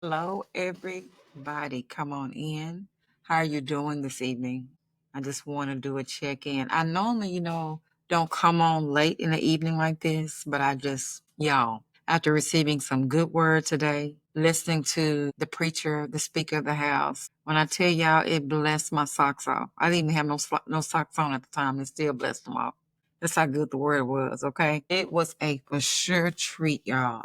Hello, everybody. Come on in. How are you doing this evening? I just want to do a check in. I normally, don't come on late in the evening like this, but y'all, after receiving some good word today, listening to the preacher, the speaker of the house, when I tell y'all it blessed my socks off. I didn't even have no socks on at the time and still blessed them off. That's how good the word was, okay? It was a for sure treat, y'all.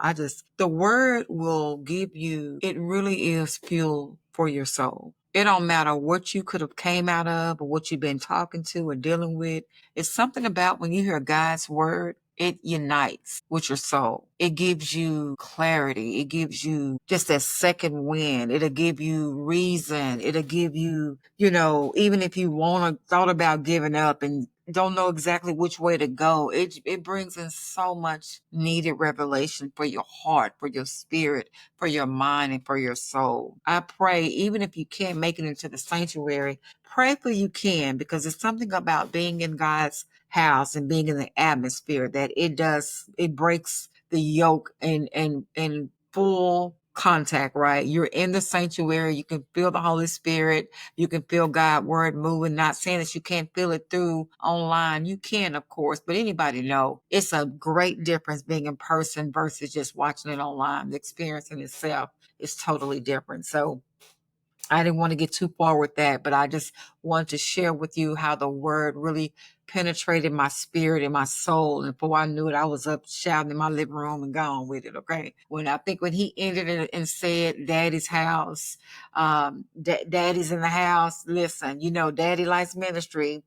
The word will give you, it really is fuel for your soul. It don't matter what you could have came out of or what you've been talking to or dealing with. It's something about when you hear God's word, it unites with your soul. It gives you clarity. It gives you just that second wind. It'll give you reason. It'll give you, even if you thought about giving up and don't know exactly which way to go, it brings in so much needed revelation for your heart, for your spirit, for your mind, and for your soul. I pray, even if you can't make it into the sanctuary, pray for you can, because it's something about being in God's house and being in the atmosphere that it breaks the yoke and full contact, right? You're in the sanctuary, you can feel the Holy Spirit, you can feel God's word moving. Not saying that you can't feel it through online. You can, of course, but anybody know it's a great difference being in person versus just watching it online. The experience in itself is totally different. So I didn't want to get too far with that, but I just wanted to share with you how the word really penetrated my spirit and my soul. And before I knew it, I was up shouting in my living room and gone with it. Okay. When he ended it and said, Daddy's house, Daddy's in the house. Listen, Daddy Lights Ministry.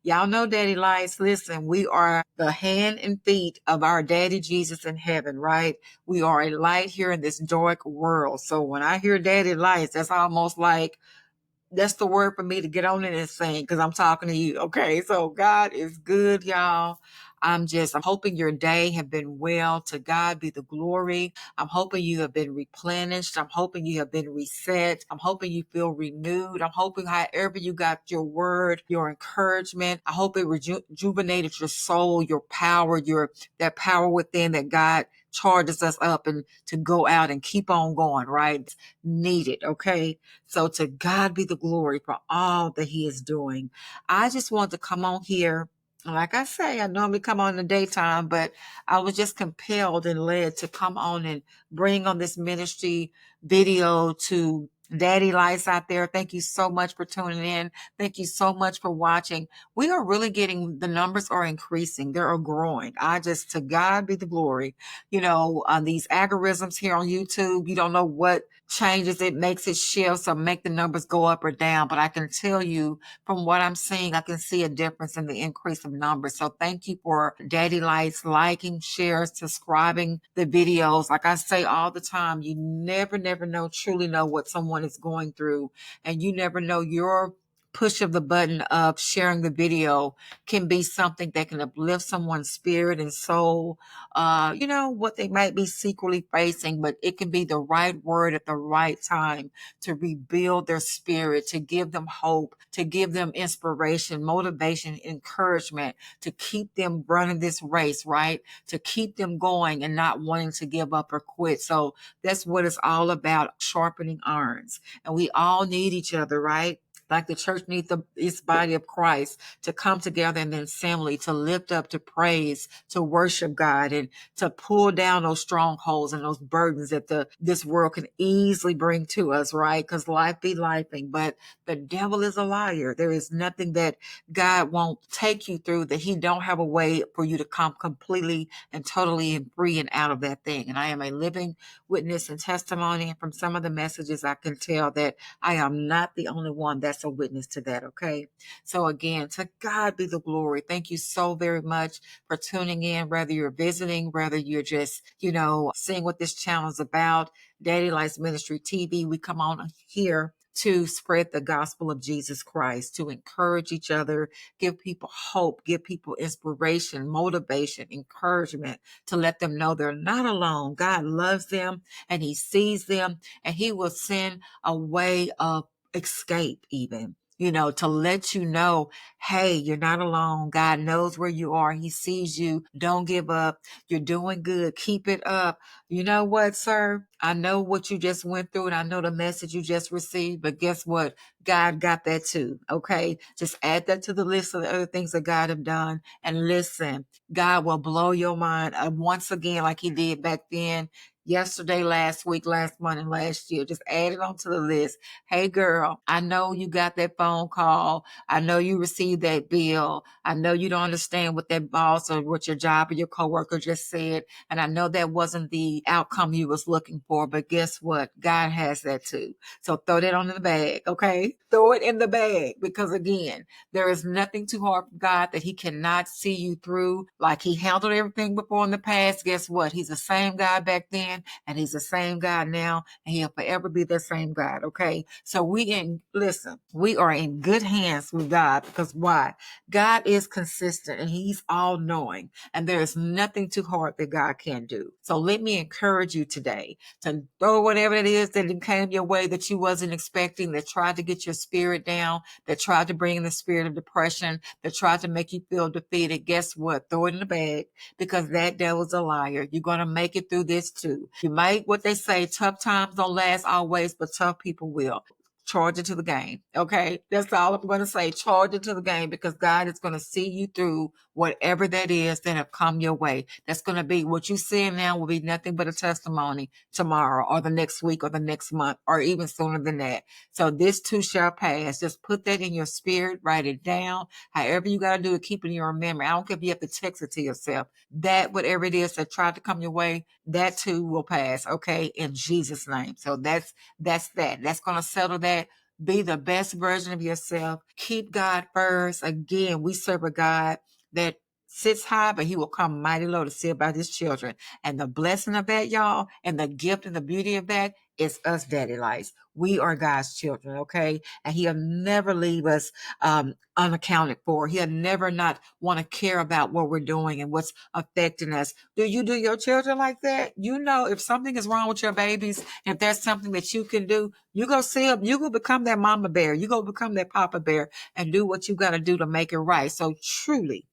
Y'all know Daddy Lights. Listen, we are the hand and feet of our Daddy Jesus in heaven, right? We are a light here in this dark world. So when I hear Daddy Lights, that's almost like that's the word for me to get on it and sing, because I'm talking to you. Okay. So God is good, y'all. I'm hoping your day have been well. To God be the glory. I'm hoping you have been replenished. I'm hoping you have been reset. I'm hoping you feel renewed. I'm hoping however you got your word, your encouragement, I hope it rejuvenated your soul, your power, that power within that God charges us up and to go out and keep on going, right? Needed. Okay. So to God be the glory for all that he is doing. I just want to come on here. Like I say, I normally come on in the daytime, but I was just compelled and led to come on and bring on this ministry video to Daddy Lights out there. Thank you so much for tuning in. Thank you so much for watching. We are really the numbers are increasing. They are growing. To God be the glory. On these algorithms here on YouTube, you don't know what changes it, makes it shift, or make the numbers go up or down. But I can tell you from what I'm seeing, I can see a difference in the increase of numbers. So thank you for Daddy Lights, liking, share, subscribing the videos. Like I say all the time, you never know, truly know what someone is going through. And you never know your push of the button of sharing the video can be something that can uplift someone's spirit and soul, what they might be secretly facing, but it can be the right word at the right time to rebuild their spirit, to give them hope, to give them inspiration, motivation, encouragement, to keep them running this race, right? To keep them going and not wanting to give up or quit. So that's what it's all about, sharpening irons. And we all need each other, right? Like the church needs its body of Christ to come together in the assembly, to lift up, to praise, to worship God, and to pull down those strongholds and those burdens that this world can easily bring to us, right? Because life be lifing, but the devil is a liar. There is nothing that God won't take you through that he don't have a way for you to come completely and totally and free and out of that thing. And I am a living witness and testimony. And from some of the messages, I can tell that I am not the only one that's a witness to that. Okay. So again, to God be the glory. Thank you so very much for tuning in, whether you're visiting, whether you're just, seeing what this channel is about. Daddy Lights Ministry TV, we come on here to spread the gospel of Jesus Christ, to encourage each other, give people hope, give people inspiration, motivation, encouragement, to let them know they're not alone. God loves them and he sees them, and he will send a way of escape even. to let you know, hey, you're not alone. God knows where you are. He sees you. Don't give up. You're doing good. Keep it up. You know what, sir? I know what you just went through and I know the message you just received, but guess what? God got that too. Okay. Just add that to the list of the other things that God have done. And listen, God will blow your mind once again, like he did back then, yesterday, last week, last month, and last year. Just add it onto the list. Hey girl, I know you got that phone call. I know you received that bill. I know you don't understand what that boss or what your job or your coworker just said. And I know that wasn't the outcome you was looking for, but guess what? God has that too. So throw that on in the bag, okay? Throw it in the bag because again, there is nothing too hard for God that he cannot see you through. Like he handled everything before in the past. Guess what? He's the same God back then and he's the same God now and he'll forever be the same God, okay? So we are in good hands with God because why? God is consistent and he's all knowing and there is nothing too hard that God can't do. So let me encourage you today to throw whatever it is that came your way that you wasn't expecting, that tried to get your spirit down, that tried to bring in the spirit of depression, that tried to make you feel defeated. Guess what? Throw it in the bag because that devil's a liar. You're going to make it through this too. You might, what they say, tough times don't last always, but tough people will. Charge it to the game. Okay. That's all I'm going to say. Charge it to the game because God is going to see you through whatever that is that have come your way. That's going to be what you see now will be nothing but a testimony tomorrow or the next week or the next month or even sooner than that. So this too shall pass. Just put that in your spirit, write it down. However you got to do it, keep it in your memory. I don't care if you have to text it to yourself. That whatever it is that tried to come your way, that too will pass. Okay. In Jesus' name. So that's that. That's going to settle that. Be the best version of yourself. Keep God first. Again, we serve a God that sits high, but he will come mighty low to see about his children. And the blessing of that, y'all, and the gift and the beauty of that is us daddy lights. We are God's children, okay? And he'll never leave us unaccounted for. He'll never not want to care about what we're doing and what's affecting us. Do you do your children like that? You know, if something is wrong with your babies, if there's something that you can do, you go see them. You go become that mama bear. You go become that papa bear and do what you got to do to make it right. So truly,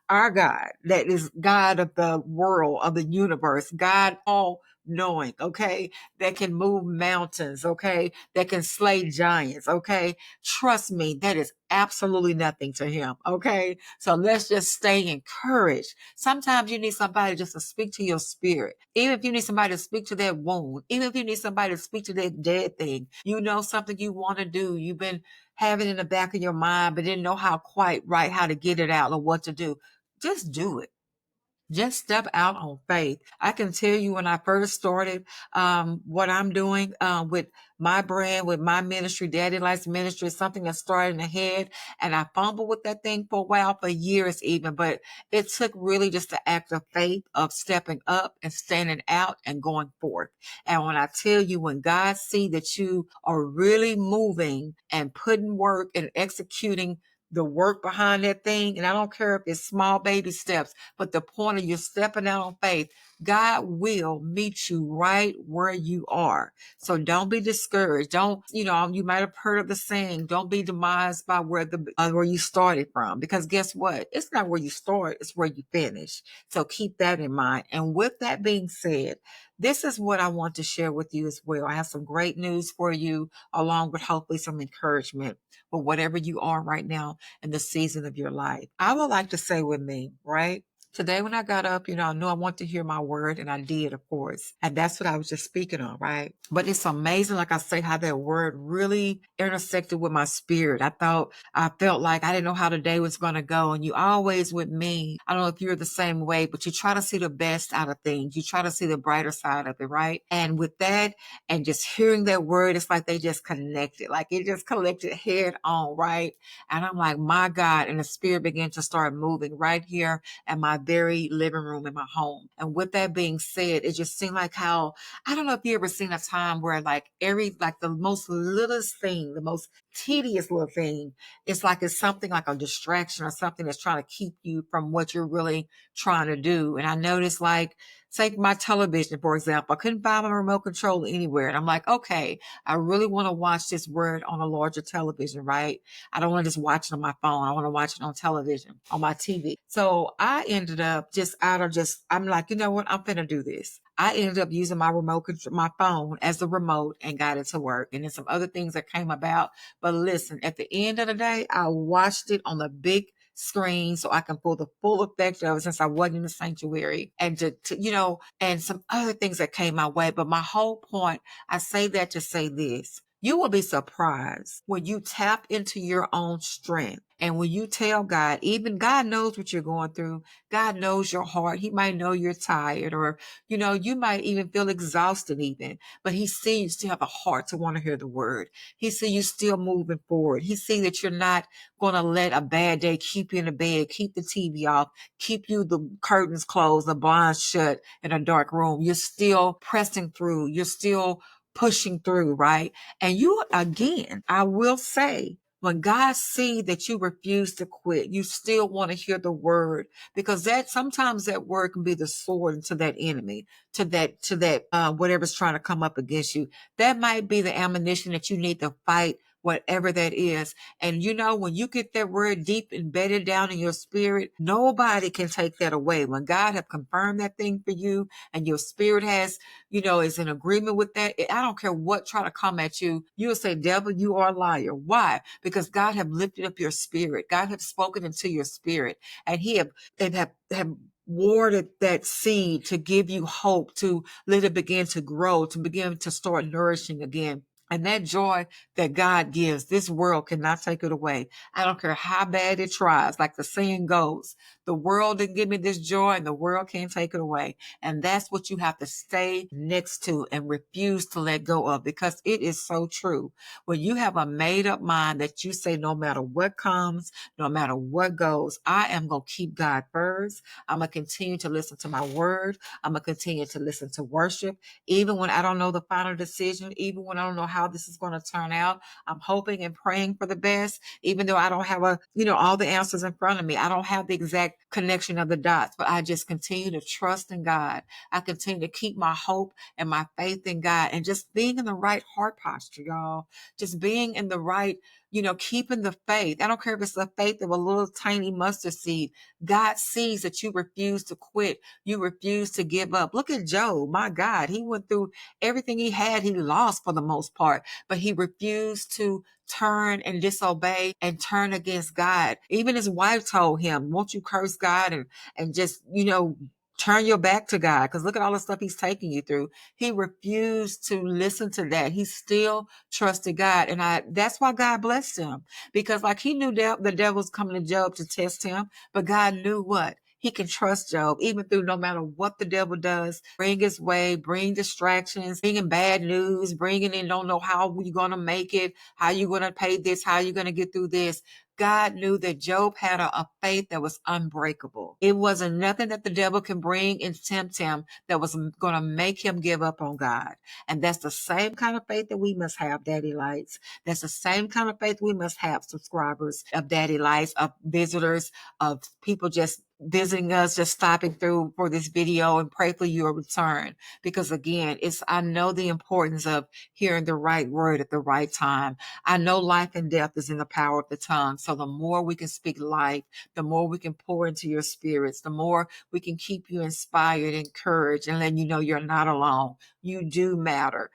our God, that is God of the world, of the universe, God all knowing, okay, that can move mountains, okay, that can slay giants, okay. Trust me, that is absolutely nothing to him, okay. So let's just stay encouraged. Sometimes you need somebody just to speak to your spirit. Even if you need somebody to speak to that wound, even if you need somebody to speak to that dead thing, something you want to do, you've been having in the back of your mind, but didn't know how to get it out or what to do. Just do it. Just step out on faith. I can tell you when I first started what I'm doing with my brand, with my ministry, Daddy Lights Ministry, is something that started in the head. And I fumbled with that thing for a while, for years even. But it took really just the act of faith of stepping up and standing out and going forth. And when I tell you, when God see that you are really moving and putting work and executing the work behind that thing, and I don't care if it's small baby steps, but the point of you stepping out on faith, God will meet you right where you are. So don't be discouraged. Don't, you might have heard of the saying, don't be demised by where you started from, because guess what? It's not where you start, it's where you finish. So keep that in mind. And with that being said, this is what I want to share with you as well. I have some great news for you, along with hopefully some encouragement for whatever you are right now in the season of your life. I would like to say with me, right? Today when I got up, I knew I wanted to hear my word, and I did, of course. And that's what I was just speaking on, right? But it's amazing, like I say, how that word really intersected with my spirit. I felt like I didn't know how the day was going to go. And you always, with me, I don't know if you're the same way, but you try to see the best out of things. You try to see the brighter side of it, right? And with that, and just hearing that word, it's like they just connected. Like it just connected head on, right? And I'm like, my God. And the spirit began to start moving right here at my very living room in my home. And with that being said, it just seemed like how, I don't know if you ever seen a time where like the most littlest thing, the most tedious little thing, it's something like a distraction or something that's trying to keep you from what you're really trying to do. And I noticed like Take my television, for example. I couldn't find my remote control anywhere. And I'm like, okay, I really want to watch this word on a larger television, right? I don't want to just watch it on my phone. I want to watch it on television, on my TV. So I ended up I'm like, you know what? I'm going to do this. I ended up using my my phone as the remote and got it to work. And then some other things that came about. But listen, at the end of the day, I watched it on the big screen so I can pull the full effect of it since I wasn't in the sanctuary and and some other things that came my way. But my whole point, I say that to say this. You will be surprised when you tap into your own strength. And when you tell God, even God knows what you're going through. God knows your heart. He might know you're tired or, you might even feel exhausted even, but he sees you still have a heart to want to hear the word. He sees you still moving forward. He sees that you're not going to let a bad day keep you in the bed, keep the TV off, keep you the curtains closed, the blinds shut in a dark room. You're still pressing through. You're still pushing through, right? And you, again, I will say, when God sees that you refuse to quit, you still want to hear the word, because that sometimes that word can be the sword to that enemy, to that whatever's trying to come up against you. That might be the ammunition that you need to fight whatever that is. And when you get that word deep embedded down in your spirit, nobody can take that away. When God have confirmed that thing for you and your spirit has, is in agreement with that, I don't care what try to come at you. You'll say, devil, you are a liar. Why? Because God have lifted up your spirit. God have spoken into your spirit, and he have watered that seed to give you hope, to let it begin to grow, to begin to start nourishing again. And that joy that God gives, this world cannot take it away. I don't care how bad it tries. Like the saying goes, the world didn't give me this joy and the world can't take it away. And that's what you have to stay next to and refuse to let go of, because it is so true. When you have a made up mind that you say, no matter what comes, no matter what goes, I am going to keep God first. I'm going to continue to listen to my word. I'm going to continue to listen to worship. Even when I don't know the final decision, even when I don't know how this is going to turn out, I'm hoping and praying for the best, even though I don't have all the answers in front of me. I don't have the exact connection of the dots, but I just continue to trust in God. I continue to keep my hope and my faith in God, and just being in the right heart posture, y'all. Just being in the right, keeping the faith. I don't care if it's the faith of a little tiny mustard seed. God sees that you refuse to quit. You refuse to give up. Look at Job. My God, he went through everything he had. He lost for the most part, but he refused to turn and disobey and turn against God. Even his wife told him, won't you curse God and just, turn your back to God, because look at all the stuff he's taking you through. He refused to listen to that. He still trusted God. And that's why God blessed him, because like he knew the devil's coming to Job to test him, but God knew what? He can trust Job, even through no matter what the devil does, bring his way, bring distractions, bringing bad news, bringing in, don't know how you're going to make it, how you're going to pay this, how you're going to get through this. God knew that Job had a faith that was unbreakable. It wasn't nothing that the devil can bring and tempt him that was going to make him give up on God. And that's the same kind of faith that we must have, Daddy Lights. That's the same kind of faith we must have, subscribers of Daddy Lights, of visitors, of people just visiting us, just stopping through for this video, and pray for your return. Because again, I know the importance of hearing the right word at the right time. I know life and death is in the power of the tongue. So the more we can speak life, the more we can pour into your spirits, the more we can keep you inspired, encouraged, and letting you know you're not alone. You do matter.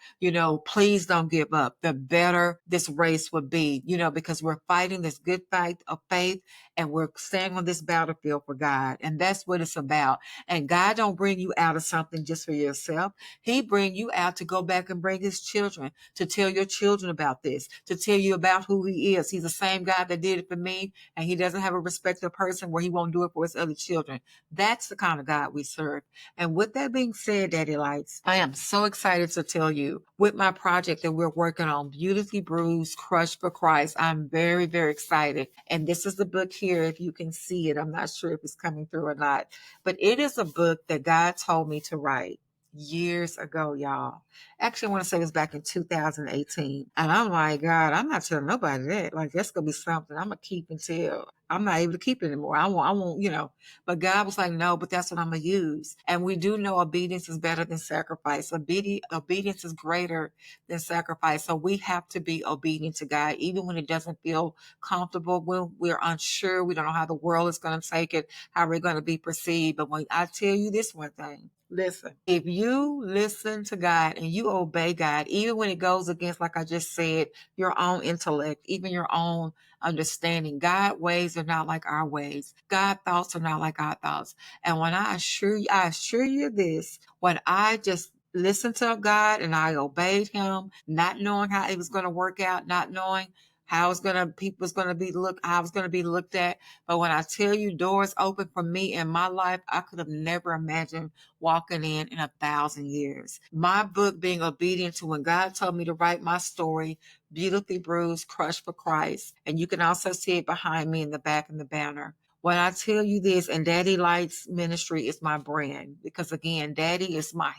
Please don't give up. The better this race would be, because we're fighting this good fight of faith, and we're standing on this battlefield for God. And that's what it's about. And God don't bring you out of something just for yourself. He bring you out to go back and bring his children, to tell your children about this, to tell you about who he is. He's the same God that did it for me, and he doesn't have a respect of person where he won't do it for his other children. That's the kind of God we serve. And with that being said, Daddy Lights, I am so excited to tell you, with my project that we're working on, Beautifully Bruised, Crushed for Christ, I'm very, very excited. And this is the book here, if you can see it. I'm not sure if it's coming through or not, but it is a book that God told me to write. years ago, y'all. Actually, I want to say it was back in 2018. And I'm like, God, I'm not telling nobody that. Like, that's going to be something I'm going to keep until I'm not able to keep it anymore. I won't, But God was like, no, but that's what I'm going to use. And we do know obedience is better than sacrifice. Obedience is greater than sacrifice. So we have to be obedient to God, even when it doesn't feel comfortable, when we're unsure, we don't know how the world is going to take it, how we're going to be perceived. But when I tell you this one thing, listen, if you listen to God and you obey God, even when it goes against, like I just said, your own intellect, even your own understanding, God ways are not like our ways. God thoughts are not like our thoughts. And when I assure you this, when I just listened to God and I obeyed him, not knowing how it was going to work out, not knowing how it's gonna people's gonna be how it's gonna be looked at. But when I tell you doors open for me in my life, I could have never imagined walking in 1,000 years. My book, being obedient to when God told me to write my story, beautifully bruised, crushed for Christ. And you can also see it behind me in the back in the banner. When I tell you this, and Daddy Lights Ministry is my brand, because again, Daddy is my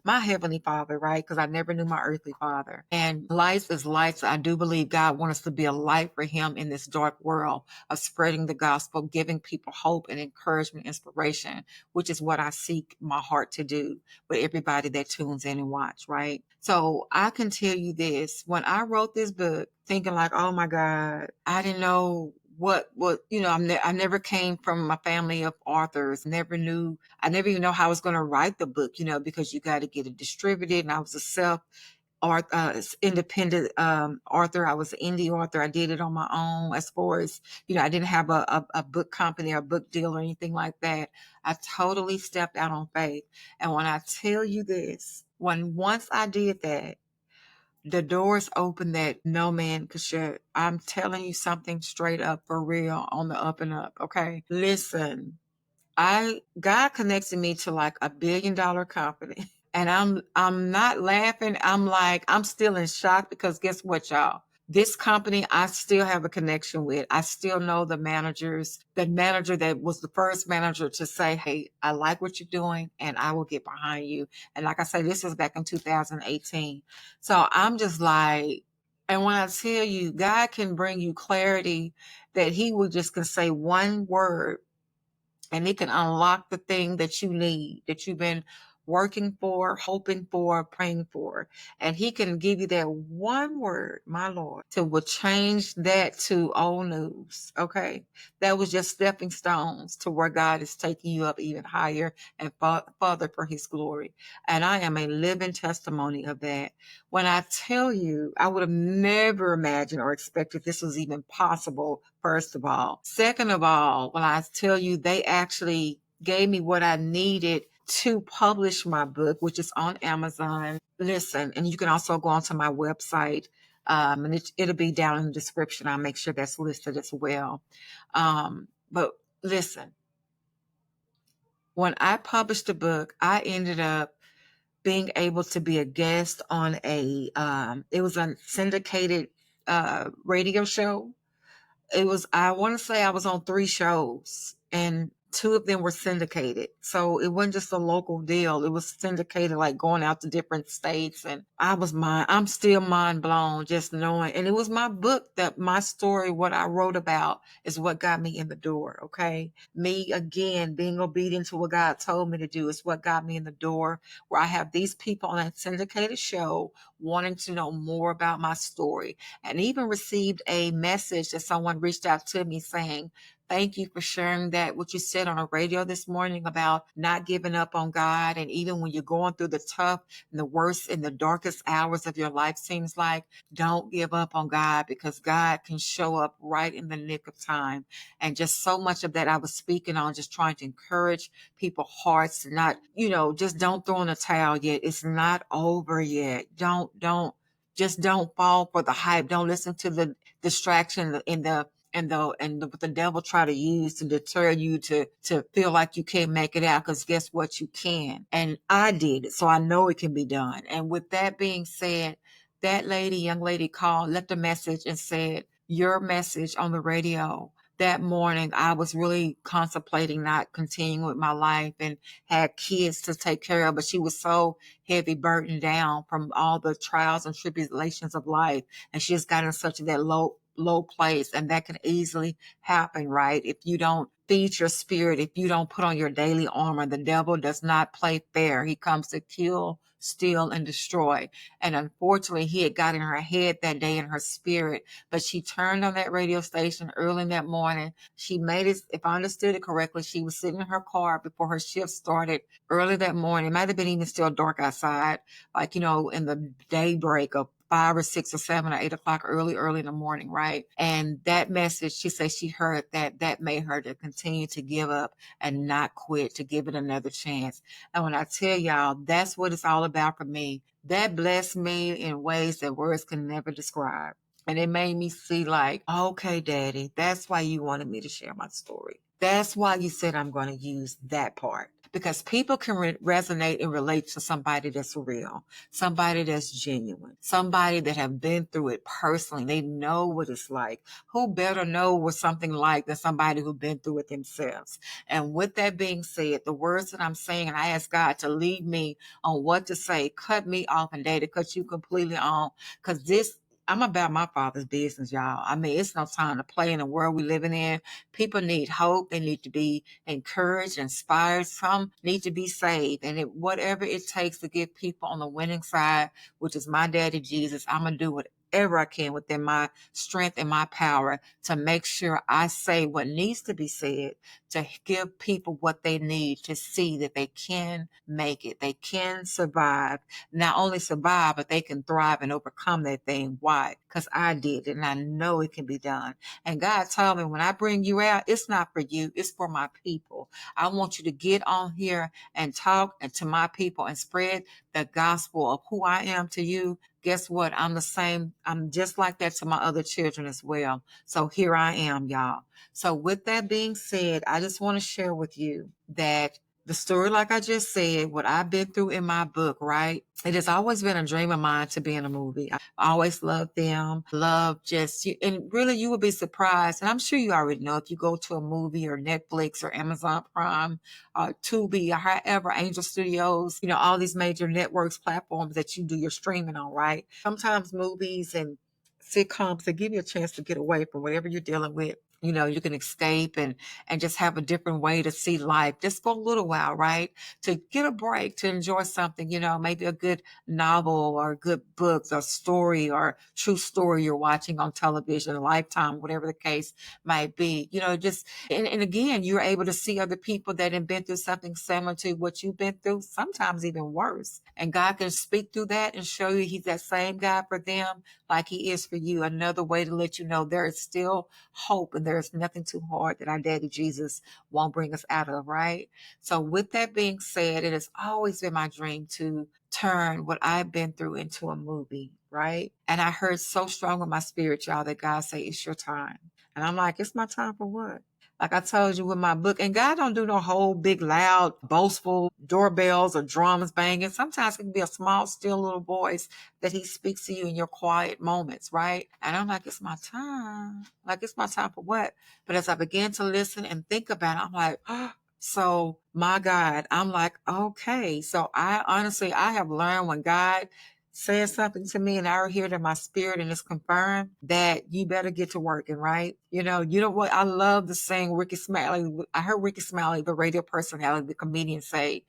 heavenly father, right? Because I never knew my earthly father. And life is life. So I do believe God wants us to be a light for him in this dark world of spreading the gospel, giving people hope and encouragement, inspiration, which is what I seek my heart to do with everybody that tunes in and watch, right? So I can tell you this, when I wrote this book, thinking like, oh my God, I didn't know I never came from a family of authors, I never even know how I was going to write the book, because you got to get it distributed. And I was a independent author. I was an indie author. I did it on my own. As far as, I didn't have a book company or a book deal or anything like that. I totally stepped out on faith. And when I tell you this, once I did that, the doors open that no man could shut. I'm telling you something straight up, for real, on the up and up. Okay. Listen, God connected me to like $1 billion company. And I'm not laughing. I'm like, I'm still in shock, because guess what, y'all? This company I still have a connection with. I still know the managers, the manager that was the first manager to say, hey, I like what you're doing and I will get behind you. And like I said, this was back in 2018. So I'm just like, and when I tell you, God can bring you clarity, that he will just can say one word and it can unlock the thing that you need, that you've been working for, hoping for, praying for. And he can give you that one word, my Lord, to will change that to old news. Okay. That was just stepping stones to where God is taking you up even higher and further for his glory. And I am a living testimony of that. When I tell you, I would have never imagined or expected this was even possible, first of all. Second of all, when I tell you, they actually gave me what I needed to publish my book, which is on Amazon. Listen, and you can also go onto my website, and it'll be down in the description. I'll make sure that's listed as well. But listen, when I published the book, I ended up being able to be a guest on it was a syndicated radio show. I want to say I was on 3 shows, and 2 of them were syndicated. So it wasn't just a local deal. It was syndicated, like going out to different states. And I'm still mind blown just knowing. And it was my book, that my story, what I wrote about, is what got me in the door. Okay. Me, again, being obedient to what God told me to do is what got me in the door, where I have these people on that syndicated show wanting to know more about my story, and even received a message that someone reached out to me saying, thank you for sharing that, what you said on the radio this morning about not giving up on God. And even when you're going through the tough and the worst and the darkest hours of your life, seems like, don't give up on God, because God can show up right in the nick of time. And just so much of that I was speaking on, just trying to encourage people's hearts to not, just don't throw in the towel yet. It's not over yet. Just don't fall for the hype. Don't listen to the distraction and what the devil try to use to deter you to feel like you can't make it out. Because guess what, you can. And I did it, so I know it can be done. And with that being said, that young lady called, left a message and said, your message on the radio, that morning I was really contemplating not continuing with my life and had kids to take care of, but she was so heavy, burdened down from all the trials and tribulations of life. And she just got in such that low place. And that can easily happen, right? If you don't feed your spirit, if you don't put on your daily armor, the devil does not play fair. He comes to kill, steal, and destroy. And unfortunately, he had got in her head that day in her spirit, but she turned on that radio station early in that morning. She made it, if I understood it correctly, she was sitting in her car before her shift started early that morning. It might have been even still dark outside, like, in the daybreak of 5 or 6 or 7 or 8 o'clock, early in the morning, right? And that message, she said she heard that made her to continue to give up and not quit, to give it another chance. And when I tell y'all, that's what it's all about for me. That blessed me in ways that words can never describe. And it made me see, like, okay, Daddy, that's why you wanted me to share my story. That's why you said I'm going to use that part. Because people can resonate and relate to somebody that's real, somebody that's genuine, somebody that have been through it personally. They know what it's like. Who better know what something like than somebody who's been through it themselves? And with that being said, the words that I'm saying, and I ask God to lead me on what to say, cut me off, and Daddy, cut you completely on. Because I'm about my Father's business, y'all. I mean, it's no time to play in the world we living in. People need hope. They need to be encouraged, inspired. Some need to be saved. And whatever it takes to get people on the winning side, which is my daddy, Jesus, I'm going to do whatever I can within my strength and my power to make sure I say what needs to be said, to give people what they need to see that they can make it. They can survive. Not only survive, but they can thrive and overcome that thing. Why? Because I did it, and I know it can be done. And God told me, when I bring you out, it's not for you, it's for my people. I want you to get on here and talk to my people and spread the gospel of who I am to you. Guess what? I'm the same. I'm just like that to my other children as well. So here I am, y'all. So with that being said, I just want to share with you that the story, like I just said, what I've been through in my book, right? It has always been a dream of mine to be in a movie. I always loved them. Love just, and really you would be surprised. And I'm sure you already know, if you go to a movie or Netflix or Amazon Prime or Tubi or however, Angel Studios, all these major networks, platforms that you do your streaming on, right? Sometimes movies and sitcoms, they give you a chance to get away from whatever you're dealing with. You can escape and just have a different way to see life just for a little while, right? To get a break, to enjoy something, maybe a good novel or a good book, a story or true story you're watching on television, Lifetime, whatever the case might be. Just, and again, you're able to see other people that have been through something similar to what you've been through, sometimes even worse. And God can speak through that and show you He's that same God for them like He is for you. Another way to let you know there is still hope and there's nothing too hard that our daddy Jesus won't bring us out of, right? So with that being said, it has always been my dream to turn what I've been through into a movie, right? And I heard so strong in my spirit, y'all, that God say, it's your time. And I'm like, it's my time for what? Like I told you with my book, and God don't do no whole big, loud, boastful doorbells or drums banging. Sometimes it can be a small, still little voice that He speaks to you in your quiet moments, right? And I'm like, it's my time. Like, it's my time for what? But as I began to listen and think about it, I'm like, oh, so my God, I'm like, okay. So I have learned when God says something to me and I hear it in my spirit and it's confirmed, that you better get to working, right? You know what? I love the saying Ricky Smiley. I heard Ricky Smiley, the radio personality, the comedian, say,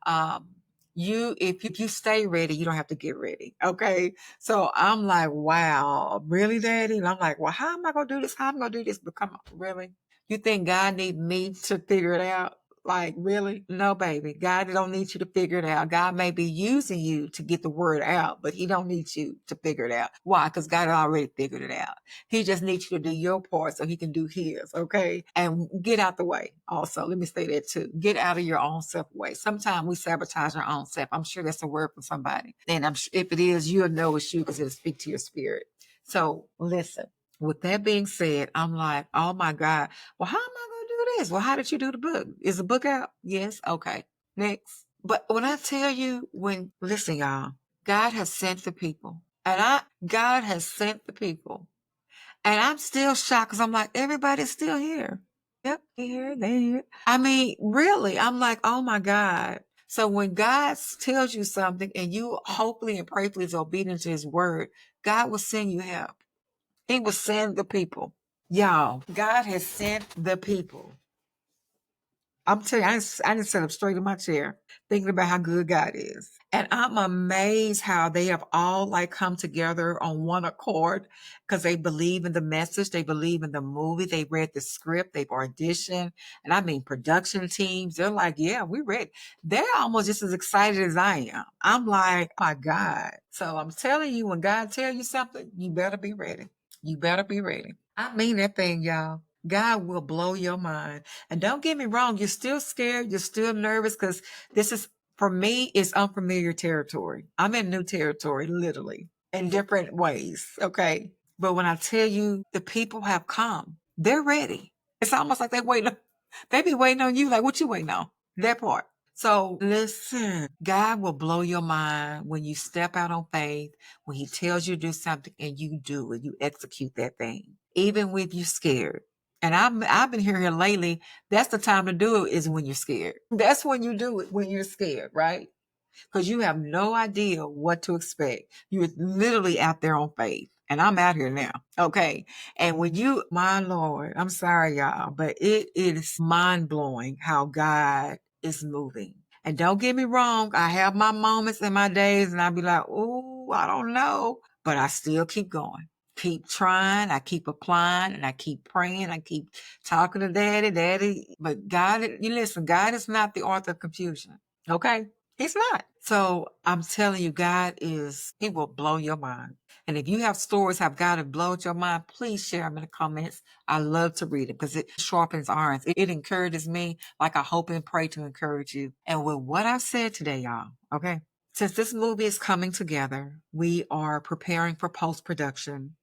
um, if you stay ready, you don't have to get ready. Okay. So I'm like, wow, really, Daddy? And I'm like, well, how am I gonna do this? How am I gonna do this? But come on, really? You think God need me to figure it out? Like, really? No, baby. God don't need you to figure it out. God may be using you to get the word out, but He don't need you to figure it out. Why? Because God already figured it out. He just needs you to do your part so He can do His, okay? And get out the way. Also, let me say that too. Get out of your own self way. Sometimes we sabotage our own self. I'm sure that's a word for somebody. And if it is, you'll know it's you because it'll speak to your spirit. So listen. With that being said, I'm like, oh my God, well, how am I going to do this? Well, how did you do the book? Is the book out? Yes. Okay. Next. But when I tell you, listen, y'all, God has sent the people. God has sent the people. And I'm still shocked because I'm like, everybody's still here. Yep, they're here. I mean, really, I'm like, oh my God. So when God tells you something and you hopefully and prayerfully is obedient to his word, God will send you help. He will send the people. Y'all, God has sent the people. I'm telling you, I just sit up straight in my chair thinking about how good God is. And I'm amazed how they have all like come together on one accord because they believe in the message. They believe in the movie. They read the script. They've auditioned. And I mean, production teams, they're like, yeah, we read. They're almost just as excited as I am. I'm like, oh my God. So I'm telling you, when God tells you something, you better be ready. You better be ready. I mean that thing, y'all. God will blow your mind. And don't get me wrong, you're still scared, you're still nervous because this is, for me, it's unfamiliar territory. I'm in new territory, literally, in different ways. Okay. But when I tell you the people have come, they're ready. It's almost like they be waiting on you, like, what you waiting on? That part. So listen, God will blow your mind when you step out on faith, when he tells you to do something and you do it, you execute that thing, even when you're scared. And I've been here lately. That's the time to do it is when you're scared. That's when you do it, when you're scared, right? Because you have no idea what to expect. You're literally out there on faith. And I'm out here now. Okay. And when you, my Lord, I'm sorry, y'all, but it is mind blowing how God is moving. And don't get me wrong, I have my moments and my days, and I'll be like, oh, I don't know. But I still keep going. Keep trying, I keep applying, and I keep praying, I keep talking to daddy. But God, you listen, God is not the author of confusion. Okay? He's not. So I'm telling you, he will blow your mind. And if you have stories how God have blown your mind, please share them in the comments. I love to read it because it sharpens irons. It encourages me like I hope and pray to encourage you. And with what I've said today, y'all, okay? Since this movie is coming together, we are preparing for post-production.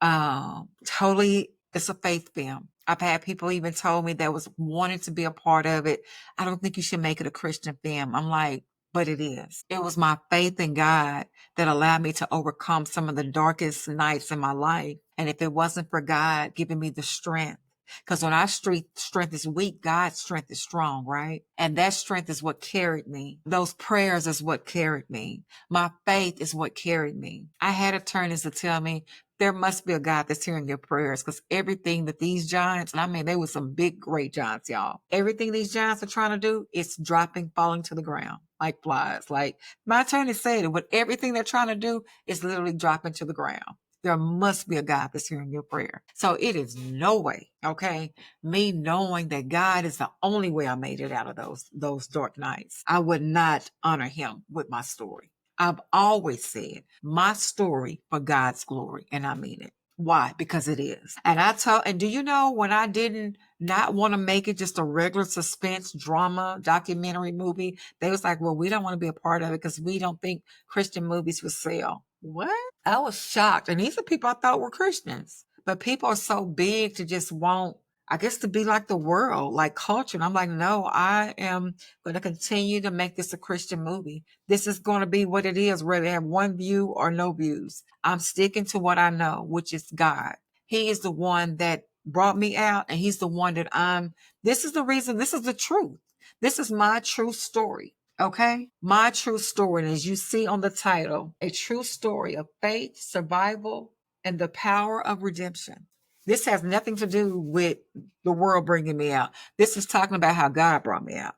Totally, it's a faith film. I've had people even told me that was wanting to be a part of it. I don't think you should make it a Christian film. I'm like, but it is. It was my faith in God that allowed me to overcome some of the darkest nights in my life. And if it wasn't for God giving me the strength, because when our strength is weak, God's strength is strong, right? And that strength is what carried me. Those prayers is what carried me. My faith is what carried me. I had attorneys to tell me, there must be a God that's hearing your prayers because everything that these giants, and I mean, they were some big, great giants, y'all. Everything these giants are trying to do, it's dropping, falling to the ground like flies. Like my attorney said, with everything they're trying to do, it's literally dropping to the ground. There must be a God that's hearing your prayer. So it is no way, okay, me knowing that God is the only way I made it out of those dark nights. I would not honor him with my story. I've always said my story for God's glory, and I mean it. Why? Because it is. And do you know when I didn't not want to make it just a regular suspense drama documentary movie, they was like, well, we don't want to be a part of it because we don't think Christian movies would sell. What? I was shocked. And these are people I thought were Christians. But people are so big to just want, I guess, to be like the world, like culture. And I'm like, no, I am going to continue to make this a Christian movie. This is going to be what it is, whether they have one view or no views. I'm sticking to what I know, which is God. He is the one that brought me out, and he's the one that this is the reason, this is the truth. This is my true story. Okay? My true story. And as you see on the title, a true story of faith, survival, and the power of redemption. This has nothing to do with the world bringing me out. This is talking about how God brought me out.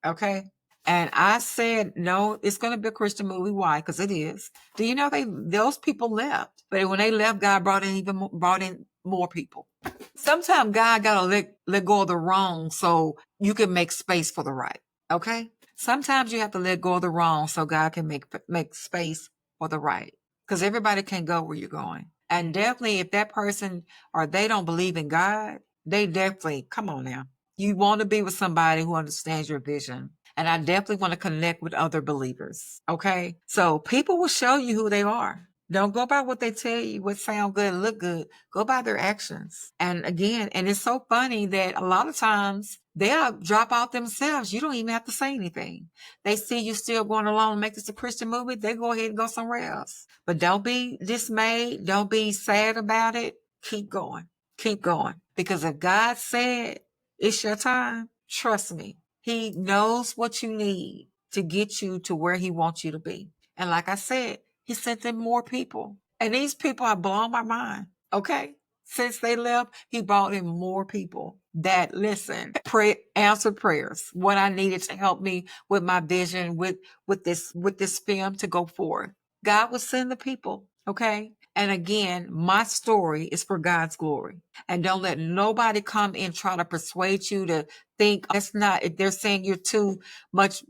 Okay? And I said, no, it's going to be a Christian movie. Why? Because it is. Do you know those people left? But when they left, God brought in more people. Sometimes God got to let go of the wrong so you can make space for the right. Okay? Sometimes you have to let go of the wrong so God can make space for the right. Because everybody can't go where you're going. And definitely if that person or they don't believe in God, they definitely, come on now. You want to be with somebody who understands your vision. And I definitely want to connect with other believers. Okay? So people will show you who they are. Don't go by what they tell you, what sound good, look good. Go by their actions. And again, and it's so funny that a lot of times they'll drop out themselves. You don't even have to say anything. They see you still going along and make this a Christian movie, they go ahead and go somewhere else. But don't be dismayed. Don't be sad about it. Keep going. Keep going. Because if God said it's your time, trust me, He knows what you need to get you to where He wants you to be. And like I said, He sent them more people. And these people have blown my mind. Okay. Since they left, He brought in more people that listen, pray, answer prayers. What I needed to help me with my vision, with this film to go forward. God will send the people. Okay. And again, my story is for God's glory. And don't let nobody come and try to persuade you to think that's not, if they're saying you're too much,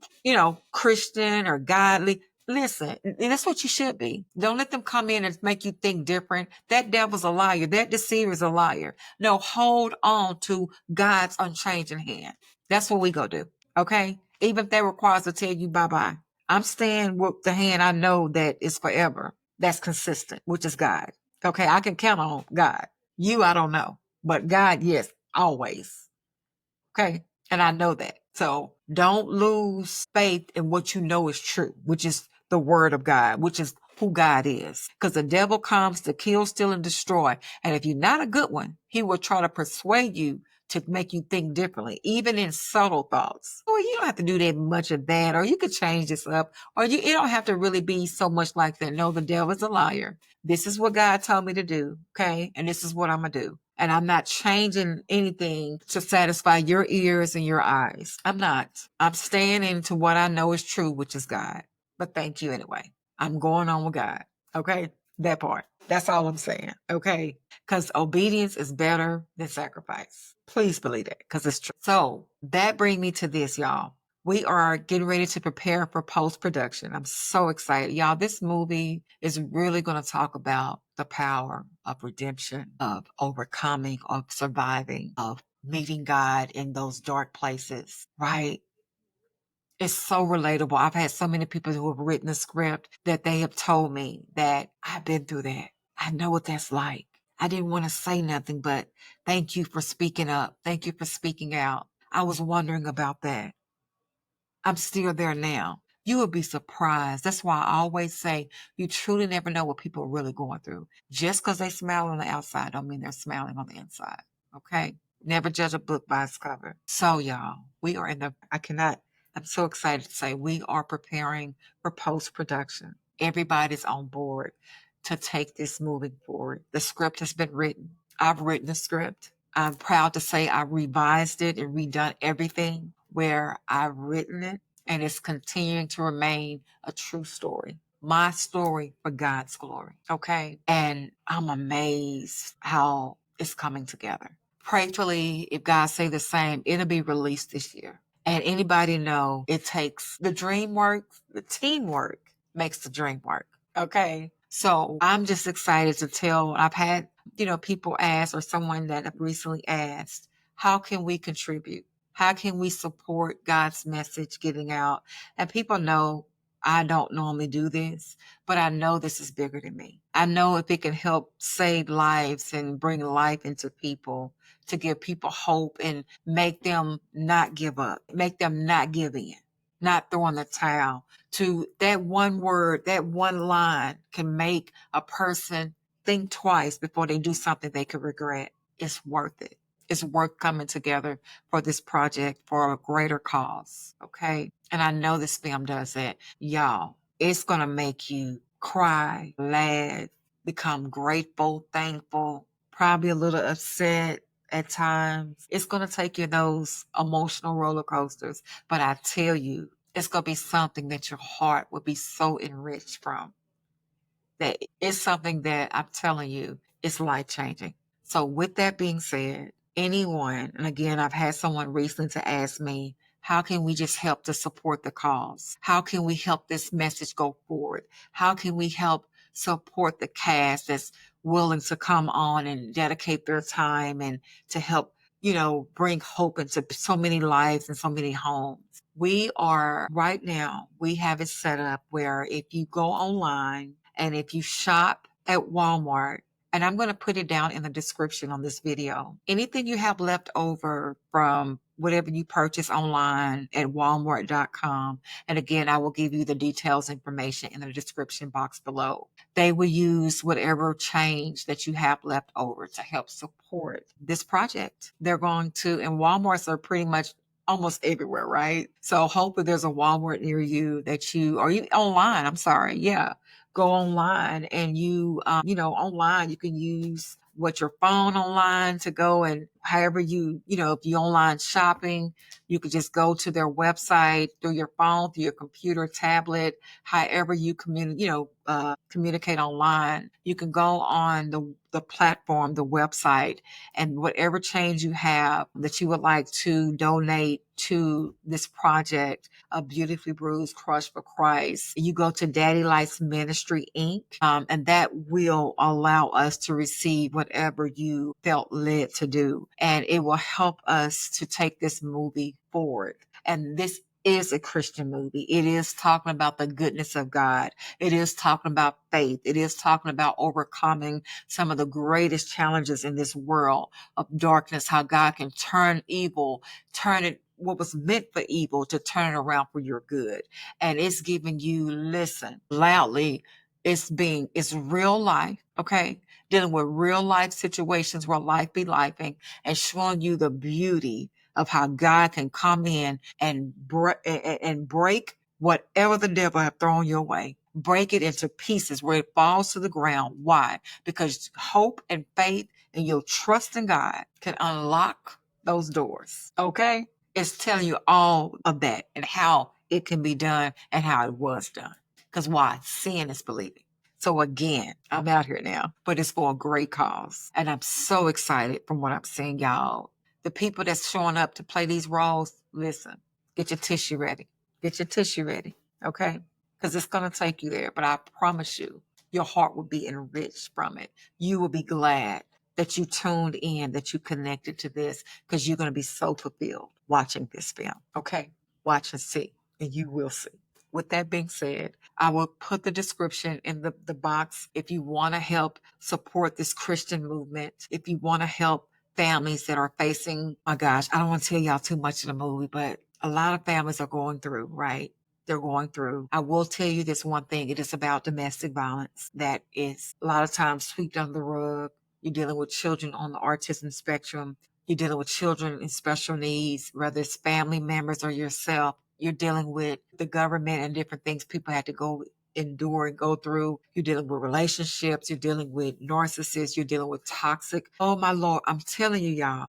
Christian or godly. Listen, and that's what you should be. Don't let them come in and make you think different. That devil's a liar. That deceiver is a liar. No, hold on to God's unchanging hand. That's what we go do. Okay? Even if that requires to tell you bye-bye. I'm staying with the hand I know that is forever. That's consistent, which is God. Okay? I can count on God. You, I don't know. But God, yes, always. Okay. And I know that. So don't lose faith in what you know is true, which is the word of God, which is who God is. Because the devil comes to kill, steal, and destroy. And if you're not a good one, he will try to persuade you to make you think differently, even in subtle thoughts. Well, you don't have to do that much of that, or you could change this up, or it don't have to really be so much like that. No, the devil is a liar. This is what God told me to do. Okay. And this is what I'm going to do. And I'm not changing anything to satisfy your ears and your eyes. I'm not. I'm staying into what I know is true, which is God. But thank you anyway. I'm going on with God. Okay. That part. That's all I'm saying. Okay. Because obedience is better than sacrifice. Please believe that because it's true. So that brings me to this, y'all. We are getting ready to prepare for post-production. I'm so excited. Y'all, this movie is really going to talk about the power of redemption, of overcoming, of surviving, of meeting God in those dark places, right? It's so relatable. I've had so many people who have written the script that they have told me that I've been through that. I know what that's like. I didn't want to say nothing, but thank you for speaking up. Thank you for speaking out. I was wondering about that. I'm still there now. You would be surprised. That's why I always say you truly never know what people are really going through. Just because they smile on the outside don't mean they're smiling on the inside. Okay? Never judge a book by its cover. So y'all, I'm so excited to say we are preparing for post-production. Everybody's on board to take this moving forward. The script has been written. I've written the script. I'm proud to say I revised it and redone everything where I've written it, and it's continuing to remain a true story. My story for God's glory. Okay. And I'm amazed how it's coming together. Prayerfully, if God say the same, it'll be released this year. And anybody know it takes the dream work, the teamwork makes the dream work. Okay. So I'm just excited to tell. I've had, people ask, or someone that have recently asked, how can we contribute? How can we support God's message getting out? And people know I don't normally do this, but I know this is bigger than me. I know if it can help save lives and bring life into people, to give people hope and make them not give up, make them not give in, not throw in the towel. To that one word, that one line can make a person think twice before they do something they could regret. It's worth it. It's worth coming together for this project for a greater cause. Okay. And I know this film does that. Y'all, it's going to make you cry, laugh, become grateful, thankful, probably a little upset at times. It's going to take you those emotional roller coasters. But I tell you, it's going to be something that your heart will be so enriched from. That it's something that I'm telling you, it's life changing. So with that being said, anyone, and again, I've had someone recently to ask me, how can we just help to support the cause? How can we help this message go forward? How can we help support the cast that's willing to come on and dedicate their time and to help, bring hope into so many lives and so many homes? We are right now, we have it set up where if you go online And if you shop at Walmart, and I'm going to put it down in the description on this video, anything you have left over from whatever you purchase online at walmart.com, and again, I will give you the details information in the description box below. They will use whatever change that you have left over to help support this project. They're going to, and Walmarts are pretty much almost everywhere, right? So hopefully there's a Walmart near you that you, or you online, I'm sorry. Yeah. Go online and online you can use what your phone online to go, and however if you online shopping, you could just go to their website through your phone, through your computer, tablet, however you communicate online. You can go on the platform, the website, and whatever change you have that you would like to donate to this project, a Beautifully Bruised, Crushed for Christ, you go to daddylights.ministry Inc. And that will allow us to receive whatever you felt led to do. And it will help us to take this movie forward. And this is a Christian movie. It is talking about the goodness of God. It is talking about faith. It is talking about overcoming some of the greatest challenges in this world of darkness, how God can turn evil, turn it what was meant for evil to turn it around for your good. And it's giving you, listen, loudly, it's real life, okay? Dealing with real life situations where life be lifing, and showing you the beauty of how God can come in and break whatever the devil have thrown your way. Break it into pieces where it falls to the ground. Why? Because hope and faith and your trust in God can unlock those doors. Okay? It's telling you all of that and how it can be done and how it was done. Because why? Seeing is believing. So again, I'm out here now, but it's for a great cause. And I'm so excited from what I'm seeing, y'all. The people that's showing up to play these roles, listen, get your tissue ready. Get your tissue ready, okay? Because it's going to take you there. But I promise you, your heart will be enriched from it. You will be glad that you tuned in, that you connected to this, because you're going to be so fulfilled watching this film, okay? Watch and see, and you will see. With that being said, I will put the description in the box if you want to help support this Christian movement, if you want to help families that are facing, my gosh, I don't want to tell y'all too much of the movie, but a lot of families are going through, right? They're going through. I will tell you this one thing. It is about domestic violence that is a lot of times swept under the rug. You're dealing with children on the autism spectrum. You're dealing with children in special needs, whether it's family members or yourself. You're dealing with the government and different things people had to go endure and go through. You're dealing with relationships. You're dealing with narcissists. You're dealing with toxic. Oh, my Lord. I'm telling you, y'all,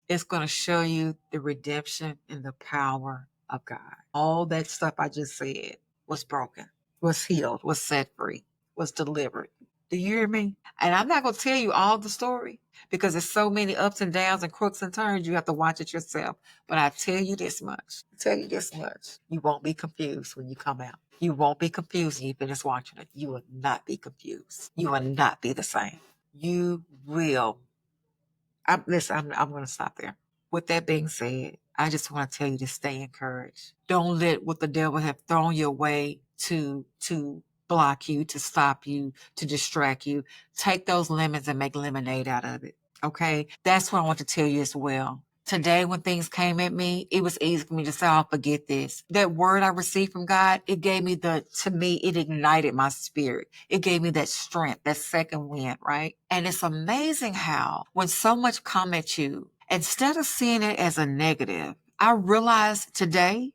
it's going to show you the redemption and the power of God. All that stuff I just said was broken, was healed, was set free, was delivered. Do you hear me? And I'm not going to tell you all the story because there's so many ups and downs and crooks and turns. You have to watch it yourself. But I tell you this much. You won't be confused when you come out. You won't be confused when you finish watching it. You will not be confused. You will not be the same. You will. I'm going to stop there. With that being said, I just want to tell you to stay encouraged. Don't let what the devil have thrown your way to block you, to stop you, to distract you. Take those lemons and make lemonade out of it. Okay? That's what I want to tell you as well. Today, when things came at me, it was easy for me to say, I'll forget this. That word I received from God, it gave me it ignited my spirit. It gave me that strength, that second wind, right? And it's amazing how when so much come at you, instead of seeing it as a negative, I realized today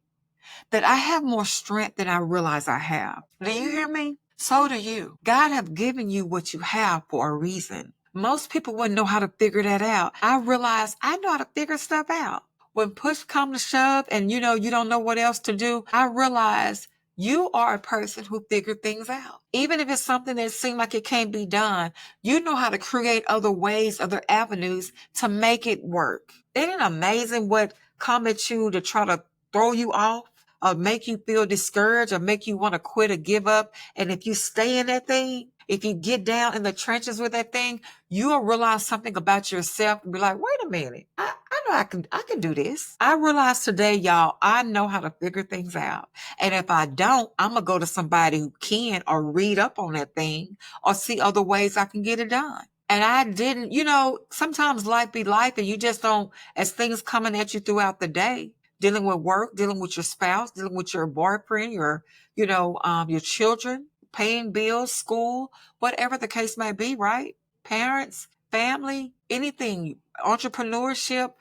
that I have more strength than I realize I have. Do you hear me? So do you. God have given you what you have for a reason. Most people wouldn't know how to figure that out. I realized I know how to figure stuff out. When push comes to shove and you don't know what else to do, I realize you are a person who figured things out. Even if it's something that seems like it can't be done, you know how to create other ways, other avenues to make it work. Isn't it amazing what come at you to try to throw you off? Or make you feel discouraged or make you want to quit or give up. And if you stay in that thing, if you get down in the trenches with that thing, you will realize something about yourself and be like, wait a minute, I know I can do this. I realize today, y'all, I know how to figure things out. And if I don't, I'm gonna go to somebody who can, or read up on that thing, or see other ways I can get it done. And I didn't, sometimes life be life, and you just don't, as things coming at you throughout the day, dealing with work, dealing with your spouse, dealing with your boyfriend, your children, paying bills, school, whatever the case may be, right? Parents, family, anything, entrepreneurship,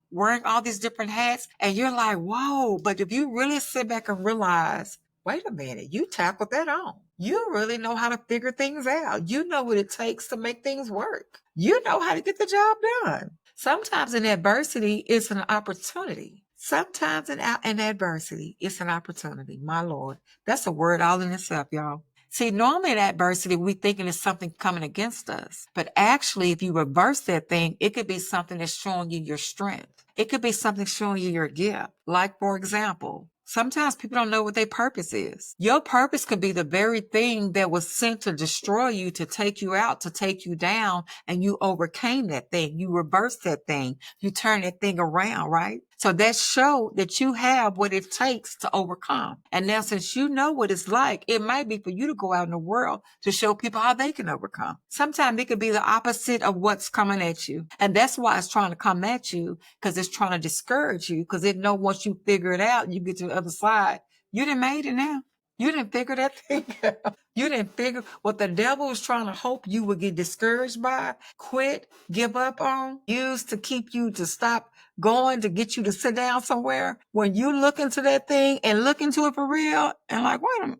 wearing all these different hats. And you're like, whoa. But if you really sit back and realize, wait a minute, you tackled that on. You really know how to figure things out. You know what it takes to make things work. You know how to get the job done. Sometimes in adversity, it's an opportunity. Sometimes in adversity, it's an opportunity. My Lord, that's a word all in itself, y'all. See, normally in adversity, we thinking it's something coming against us. But actually, if you reverse that thing, it could be something that's showing you your strength. It could be something showing you your gift. Like, for example, sometimes people don't know what their purpose is. Your purpose could be the very thing that was sent to destroy you, to take you out, to take you down, and you overcame that thing. You reversed that thing. You turned that thing around, right? So that showed that you have what it takes to overcome. And now, since you know what it's like, it might be for you to go out in the world to show people how they can overcome. Sometimes it could be the opposite of what's coming at you. And that's why it's trying to come at you, because it's trying to discourage you, because it know once you figure it out, you get to the other side, you done made it now. You didn't figure that thing out. You didn't figure what the devil was trying to hope you would get discouraged by, quit, give up on, use to keep you to stop going, to get you to sit down somewhere. When you look into that thing and look into it for real and like, wait a minute,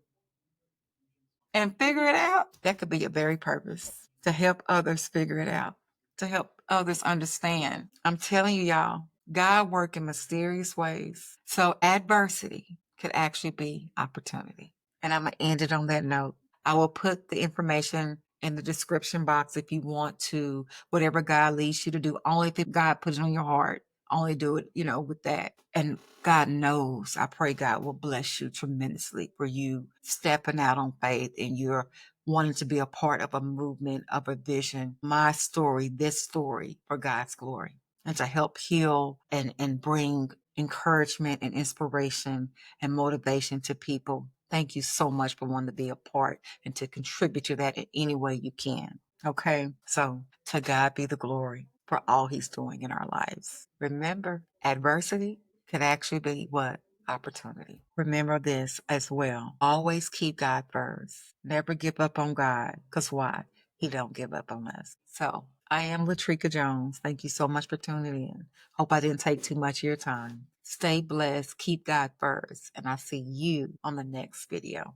and figure it out, that could be your very purpose, to help others figure it out, to help others understand. I'm telling you, y'all, God works in mysterious ways. So adversity could actually be opportunity. And I'm going to end it on that note. I will put the information in the description box if you want to, whatever God leads you to do, only if God puts it on your heart. Only do it, with that. And God knows, I pray God will bless you tremendously for you stepping out on faith, and you're wanting to be a part of a movement, of a vision, my story, this story for God's glory, and to help heal and bring encouragement and inspiration and motivation to people. Thank you so much for wanting to be a part and to contribute to that in any way you can. Okay, so to God be the glory for all he's doing in our lives. Remember, adversity can actually be what? Opportunity. Remember this as well. Always keep God first. Never give up on God. Because why? He don't give up on us. So I am Latrika Jones. Thank you so much for tuning in. Hope I didn't take too much of your time. Stay blessed. Keep God first. And I'll see you on the next video.